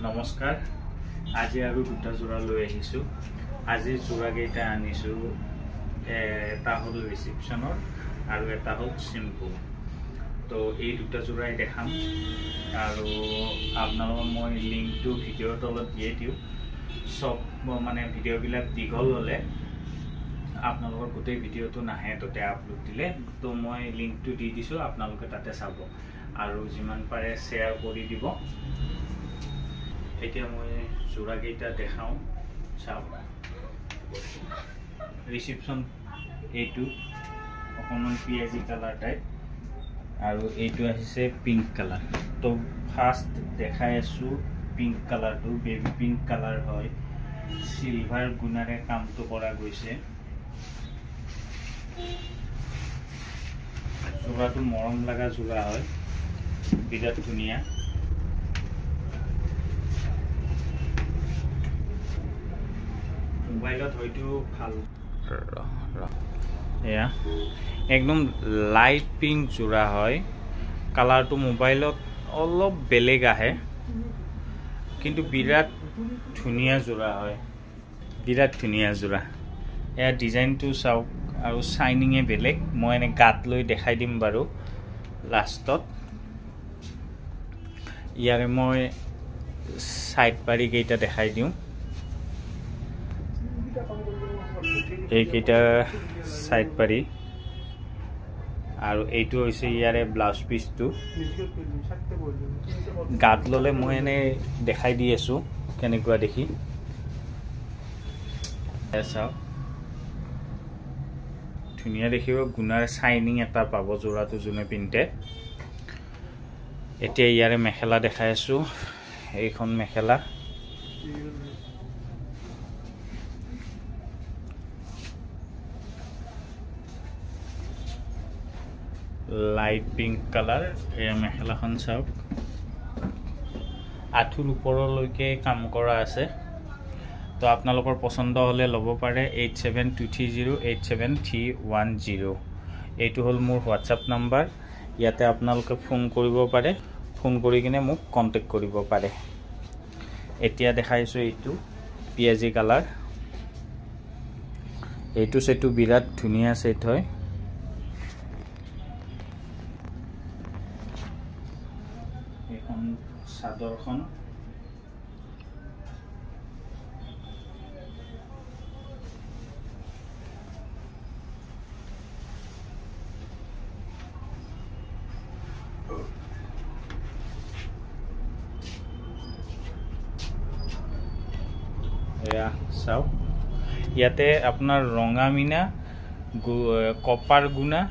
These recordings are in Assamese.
নমস্কাৰ আজি আৰু দুটা জোৰা লৈ আহিছো আজি জোৰা কেইটা আনিছো এটা হল ৰিসেপশনৰ আৰু এটা হল সিম্পল তো এই দুটা জোৰাই দেখাম আৰু আপোনালোকক মই লিংকটো ভিডিওৰ তলত দিয়ে দিও সব মানে ভিডিও বিলাক দীঘল হলে আপোনালোকৰ গোটেই ভিডিওটো নাহে ততে আপলোড দিলে তো মই লিংকটো দি দিছো আপোনালোকে তাতে চাব আৰু যিমান পাৰে শেয়াৰ কৰি দিব এতিয়া মই জোৰা কেইটা দেখাও চাও ৰিসেপশন এইটো অকমান পিয়াজি কালাৰ টাইপ আৰু এইটো আহিছে পিংক কালাৰ তো ফাৰ্স্ট দেখাই আছো পিংক কালাৰটো বেবি পিংক কালাৰ হয় সিলভাৰ গুণাৰে কামটো কৰা গৈছে জোৰাটো মৰম লাগা জোৰা হয় বিৰাট ধুনিয়া মোবাইলত হয়তো ভাল এয়া একদম লাইট পিংক জোৰা হয় কালাৰটো মোবাইলত অলপ বেলেগ আহে কিন্তু বিৰাট ধুনিয়া জোৰা হয় বিৰাট ধুনিয়া জোৰা এয়া ডিজাইনটো চাওক আৰু শাইনিংয়ে বেলেগ মই এনে গাত লৈ দেখাই দিম বাৰু লাষ্টত ইয়াৰে মই সাইড পাৰি কেইটা দেখাই দিও এই কেইটা সাইড পাৰি আৰু এইটো হৈছে ইয়াৰে ব্লাউজ পিসটো গাত ললে মই এনে দেখাই দি আছো কেনেকুৱা দেখি এসা ধুনিয়া দেখিব গুণাৰ শাইনিং এটা পাব জোৰাটো জুনে পিনতে এতিয়া ইয়াৰে মেখেলা দেখাই আছো এইখন মেখেলা লাইট পিংক কালাৰ এই মেখেলাখন চাওক আঠুৰ ওপৰলৈকে কাম কৰা আছে তো আপোনালোকৰ পছন্দ হলে ল'ব পাৰে 8723087310 এইটো হল মোৰ হোৱাটসঅ্যাপ নাম্বাৰ ইয়াতে আপোনালোকে ফোন কৰিব পাৰে ফোন কৰি কিনে মোক কন্টাক্ট কৰিব পাৰে এতিয়া দেখাইছো এইটো পিয়াজি কালাৰ এইটো সেটু বিৰাট ধুনিয়া সেট হয় এখন সাদৰখন এয়া চাও ইয়াতে আপোনাৰ ৰঙা মিনা কপাৰ গুণা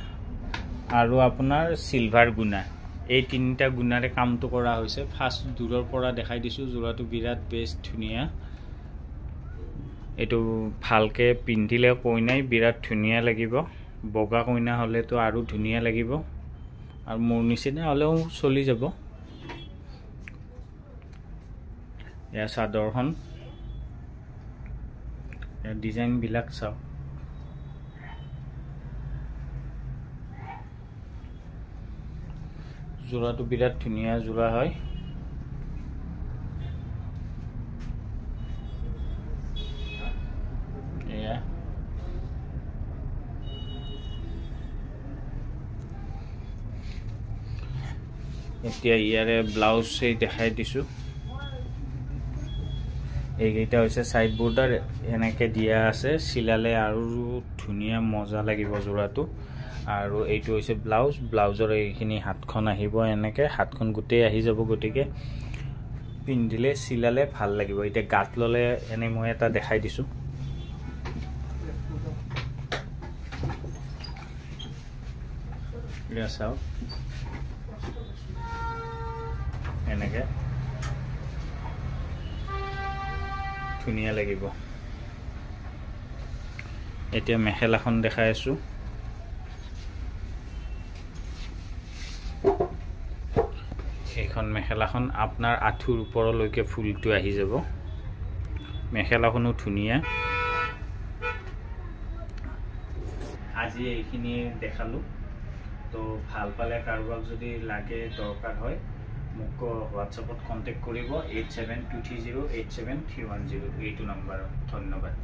আৰু আপোনাৰ সিলভাৰ গুণা এই তিনিটা গুণাৰে কামটো কৰা হৈছে ফাৰ্স্ট দূৰৰ পৰা দেখাই দিছো জোৰাটো বিৰাট বেষ্ট ধুনিয়া এটো ভালকে পিন্ধিলে কইনাই বিৰাট ধুনিয়া লাগিব বগা কইনা হলে তো আৰু ধুনিয়া লাগিব আৰু মোৰ নিচিনা হলেও চলি যাব এয়া চাদৰখন ডিজাইন বিলাক চাও জোৰাটো বিৰাট ধুনিয়া জোৰা হয় এয়া এতিয়া ইয়াৰে ব্লাউজ এই দেখাই দিছো এইকেইটা হৈছে সাইড বৰ্ডাৰ এনেকে দিয়া আছে সিলালে আৰু ধুনিয়া মজা লাগিব জোৰাটো আৰু এইটো হৈছে ব্লাউজৰ এইখিনি হাতখন আহিব এনেকে হাতখন গুটেই আহি যাব গটিকে পিন্ধিলে সিলালে ভাল লাগিব এটা গাত ললে এনে মই এটা দেখাই দিছো ইয়া চাও এনেকে ধুনিয়া লাগিব এতিয়া মেখেলাখন দেখাই আছো এইখন মেখেলাখন আপোনাৰ আঠুৰ ওপৰলৈকে ফুলটো আহি যাব মেখেলাখনো ধুনিয়া আজি এইখিনি দেখালো তো ভাল পালে কাৰোবাক যদি লাগে দৰকাৰ হয় মোক হোৱাটছআপত কণ্টেক্ট কৰিব 8723087310 এইটো নাম্বাৰত। ধন্যবাদ।